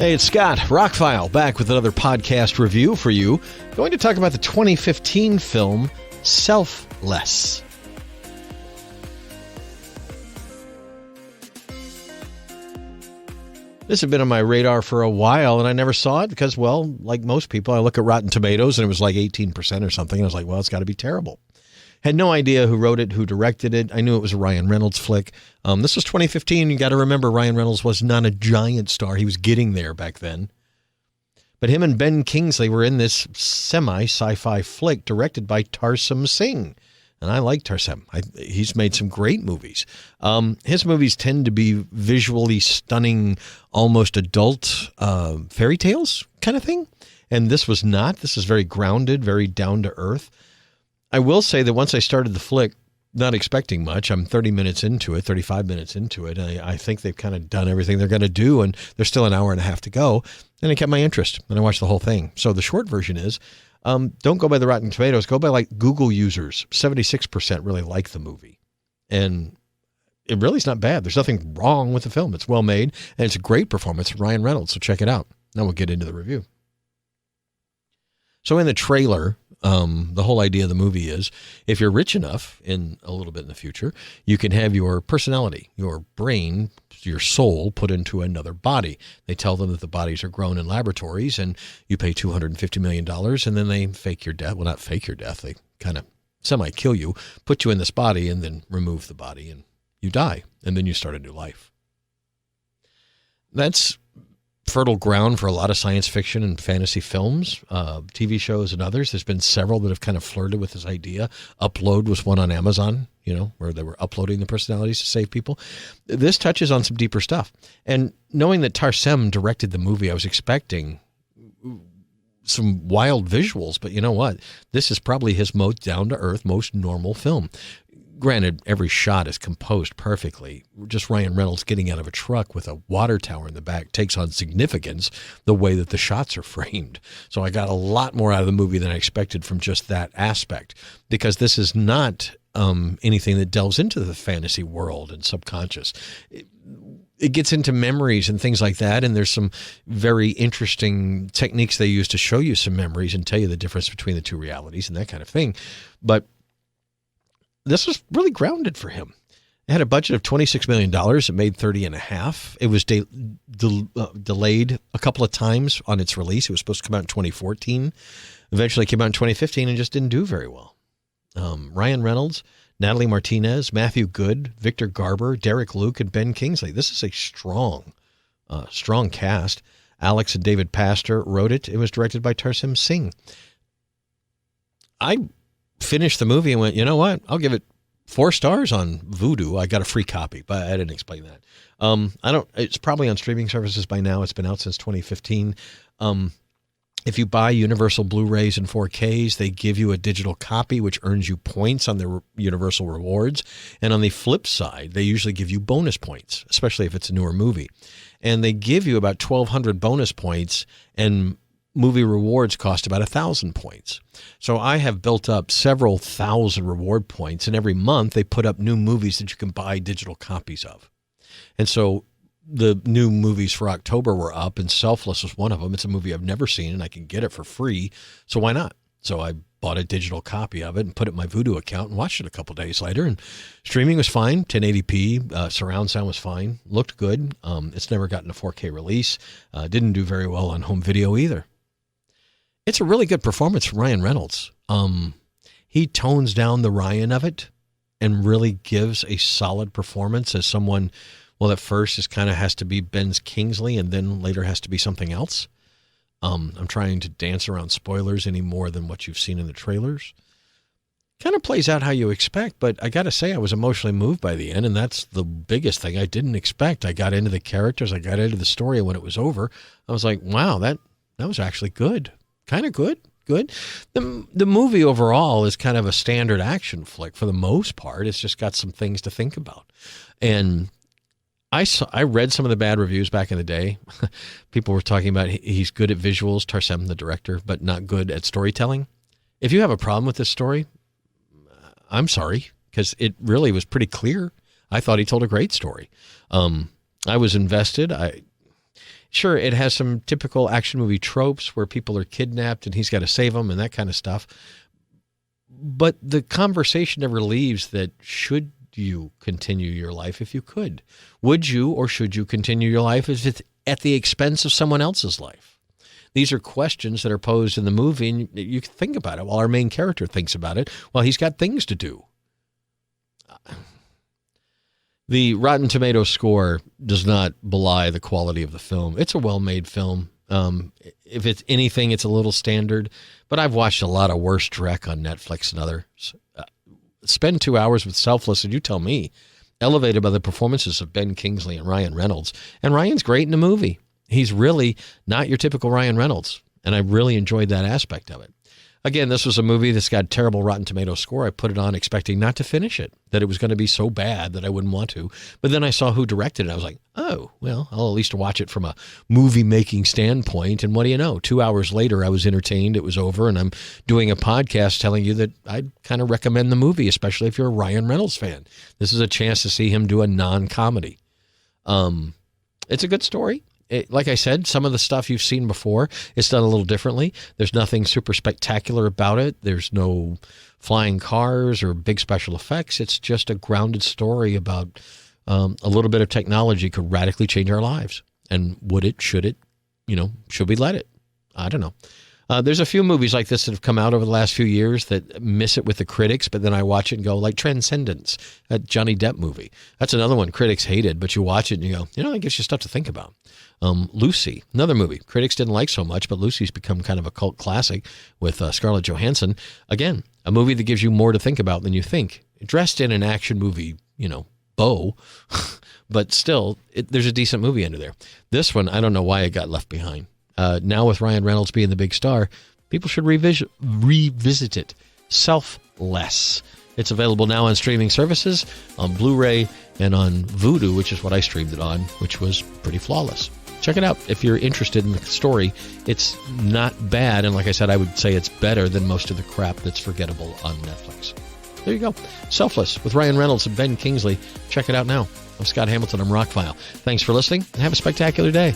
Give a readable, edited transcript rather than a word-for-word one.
Hey, it's Scott, ROCKFILE, back with another podcast review for you. Going to talk about the 2015 film, Selfless. This had been on my radar for a while, and I never saw it because, well, like most people, I look at Rotten Tomatoes, and it was like 18% or something, and I was like, well, it's got to be terrible. Had no idea who wrote it, who directed it. I knew it was a Ryan Reynolds flick. This was 2015. You got to remember, Ryan Reynolds was not a giant star. He was getting there back then. But him and Ben Kingsley were in this semi-sci-fi flick directed by Tarsem Singh. And I like Tarsem. He's made some great movies. His movies tend to be visually stunning, almost adult fairy tales kind of thing. And this was not. This is very grounded, very down to earth. I will say that once I started the flick, not expecting much, I'm 30 minutes into it, 35 minutes into it. I think they've kind of done everything they're going to do, and there's still an hour and a half to go. And it kept my interest, and I watched the whole thing. So the short version is, don't go by the Rotten Tomatoes. Go by like Google users. 76% really like the movie. And it really is not bad. There's nothing wrong with the film. It's well made, and it's a great performance from Ryan Reynolds, so check it out. Now we'll get into the review. So in the trailer, the whole idea of the movie is if you're rich enough in a little bit in the future, you can have your personality, your brain, your soul put into another body. They tell them that the bodies are grown in laboratories and you pay $250 million and then they fake your death. Well, not fake your death. They kind of semi-kill you, put you in this body and then remove the body and you die. And then you start a new life. That's fertile ground for a lot of science fiction and fantasy films, TV shows and others. There's been several that have kind of flirted with this idea. Upload was one on Amazon, where they were uploading the personalities to save people. This touches on some deeper stuff. And knowing that Tarsem directed the movie, I was expecting some wild visuals, but you know what? This is probably his most down-to-earth, most normal film. Granted, every shot is composed perfectly. Just Ryan Reynolds getting out of a truck with a water tower in the back takes on significance the way that the shots are framed. So I got a lot more out of the movie than I expected from just that aspect, because this is not anything that delves into the fantasy world and subconscious. It gets into memories and things like that, and there's some very interesting techniques they use to show you some memories and tell you the difference between the two realities and that kind of thing. But this was really grounded for him. It had a budget of $26 million. It made $30.5. It was delayed a couple of times on its release. It was supposed to come out in 2014. Eventually came out in 2015 and just didn't do very well. Ryan Reynolds, Natalie Martinez, Matthew Good, Victor Garber, Derek Luke, and Ben Kingsley. This is a strong cast. Alex and David Pastor wrote it. It was directed by Tarsem Singh. I finished the movie and went, you know what? I'll give it 4 stars on Vudu. I got a free copy, but I didn't explain that. It's probably on streaming services by now. It's been out since 2015. If you buy Universal Blu-rays and 4Ks, they give you a digital copy, which earns you points on their Universal rewards. And on the flip side, they usually give you bonus points, especially if it's a newer movie. And they give you about 1,200 bonus points, and movie rewards cost about 1,000 points. So I have built up several thousand reward points, and every month they put up new movies that you can buy digital copies of. And so the new movies for October were up, and Selfless was one of them. It's a movie I've never seen, and I can get it for free, so why not? So I bought a digital copy of it and put it in my Vudu account and watched it a couple days later, and streaming was fine. 1080p, surround sound was fine, looked good. It's never gotten a 4K release. Didn't do very well on home video either. It's a really good performance from Ryan Reynolds. He tones down the Ryan of it and really gives a solid performance as someone, well, at first it kind of has to be Ben Kingsley and then later has to be something else. I'm trying to dance around spoilers any more than what you've seen in the trailers. Kind of plays out how you expect, but I got to say I was emotionally moved by the end, and that's the biggest thing I didn't expect. I got into the characters, I got into the story, and when it was over, I was like, wow, that was actually good. Kind of good. The movie overall is kind of a standard action flick for the most part. It's just got some things to think about. And I read some of the bad reviews back in the day. People were talking about he's good at visuals, Tarsem, the director, but not good at storytelling. If you have a problem with this story, I'm sorry, because it really was pretty clear. I thought he told a great story. I was invested. Sure, it has some typical action movie tropes where people are kidnapped and he's got to save them and that kind of stuff. But the conversation never leaves that should you continue your life if you could? Would you or should you continue your life if it's at the expense of someone else's life? These are questions that are posed in the movie, and you can think about it while our main character thinks about it while he's got things to do. The Rotten Tomatoes score does not belie the quality of the film. It's a well-made film. If it's anything, it's a little standard, but I've watched a lot of worse dreck on Netflix and others. Spend 2 hours with Selfless, and you tell me, elevated by the performances of Ben Kingsley and Ryan Reynolds. And Ryan's great in the movie. He's really not your typical Ryan Reynolds, and I really enjoyed that aspect of it. Again, this was a movie that's got a terrible Rotten Tomatoes score. I put it on expecting not to finish it, that it was going to be so bad that I wouldn't want to. But then I saw who directed it. I was like, oh, well, I'll at least watch it from a movie-making standpoint. And what do you know? 2 hours later, I was entertained. It was over, and I'm doing a podcast telling you that I'd kind of recommend the movie, especially if you're a Ryan Reynolds fan. This is a chance to see him do a non-comedy. It's a good story. Like I said, some of the stuff you've seen before, it's done a little differently. There's nothing super spectacular about it. There's no flying cars or big special effects. It's just a grounded story about a little bit of technology could radically change our lives. And would it, should it, should we let it? I don't know. There's a few movies like this that have come out over the last few years that miss it with the critics, but then I watch it and go, like Transcendence, that Johnny Depp movie. That's another one critics hated, but you watch it and you go, it gives you stuff to think about. Lucy, another movie critics didn't like so much, but Lucy's become kind of a cult classic with Scarlett Johansson. Again, a movie that gives you more to think about than you think. Dressed in an action movie, bow, but still, there's a decent movie under there. This one, I don't know why it got left behind. Now with Ryan Reynolds being the big star, people should revisit it. Selfless. It's available now on streaming services, on Blu-ray, and on Vudu, which is what I streamed it on, which was pretty flawless. Check it out if you're interested in the story. It's not bad, and like I said, I would say it's better than most of the crap that's forgettable on Netflix. There you go. Selfless with Ryan Reynolds and Ben Kingsley. Check it out now. I'm Scott Hamilton. I'm ROCKFILE. Thanks for listening, and have a spectacular day.